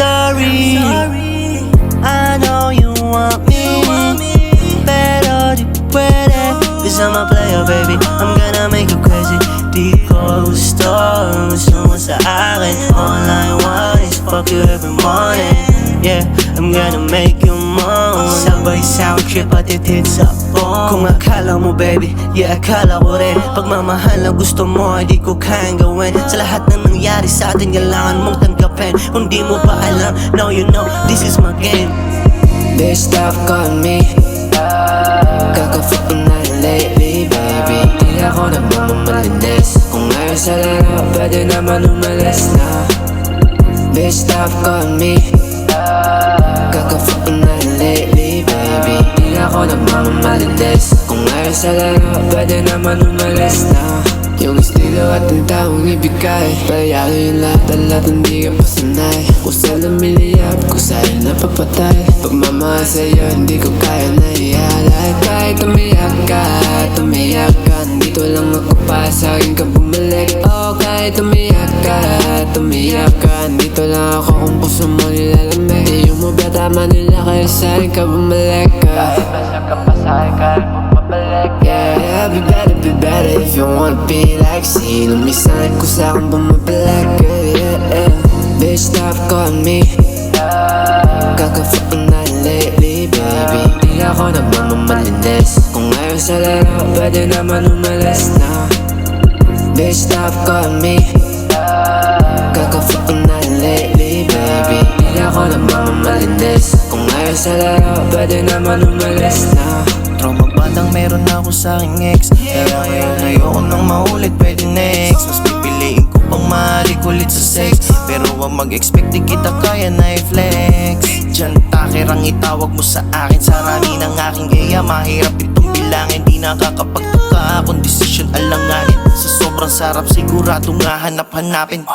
sorry. I know you want me, pero di pwede, cause I'm a player baby. I'm gonna make you crazy. Di ko gusto mo sa akin. All I want is fuck you every morning. Yeah, I'm gonna make you moan. Sabay sound trip at it-hits up on. Kung akala mo baby, yeah akala ko rin. Pagmamahal na gusto mo ay di ko kayang gawin. Sa lahat ng nangyari sa atin kailangan mong tanggapin. Kung di mo pa alam, now you know, this is my game. Bitch, stop calling me. Kaka-fuck na lately, baby. Di ako nagmamalinis. Kung ngayon sa laro, pwede naman umalis na. Bitch, stop calling me. Kaka-fuck na lately, baby. Di ako nagmamalinis. Kung ngayon sa laro, pwede naman umalis na. Yung estilo at ang taong ibigay, payalo yung lahat hindi ka pasanay. Kung sa lumiliyap, kung sa'yo napapatay. Pagmamahal sa'yo, hindi ko kaya na ialay. Kahit umiyak ka, dito lang ako para sa'kin ka bumalik. Oh, kahit umiyak ka, dito lang ako kung puso mo nilalamig. Di yung mo ba tama nila kaya sa'kin ka bumalik ka. Basta ka pa sa'kin ka bumabalik. Yeah, be better if you wanna be like sino minsan ko sa'kin bumabalik. Yeah, bitch, stop calling me. Kaka-fuck na lately, baby. Di ako nagmamalinis. Kung ngayon sa laro, pwede naman umalis na. Bitch, stop calling me. Kaka-fuck na lately, baby. Di ako nagmamalinis. Kung ngayon sa laro, pwede naman umalis na. Trauma batang meron ako sa aking ex, pero ngayon ayoko nang maulit, pwede next. Mas pipiliin ko pang mahalik ulit sa sex, pero wag mag-expect di kita kaya na i-flex. Diyan takirang itawag mo sa akin, sarami ng aking iya. Mahirap itong bilangin, di nakakapagtuka akong desisyon alanganin. Sa sobrang sarap sigurado nga hanap-hanapin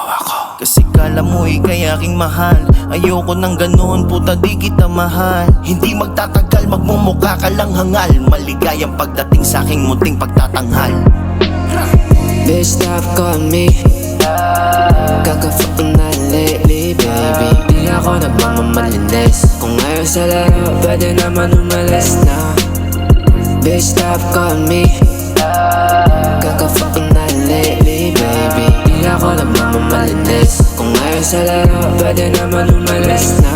kasi kala mo ikay aking mahal. Ayoko nang ganoon, puta di kita mahal. Hindi magtatagal, magmumukha ka lang hangal. Maligayang pagdating sa aking munting pagtatanghal. Bitch, stop calling me. Kaka-fuck na lately, baby. Di ako nagmamalinis. Kung ngayon sa laro, pwede naman umalis na. Bitch, stop calling me. Kaka-fuck na lately, baby. Di ako nagmamalinis. Kung ngayon sa laro, pwede naman umalis na.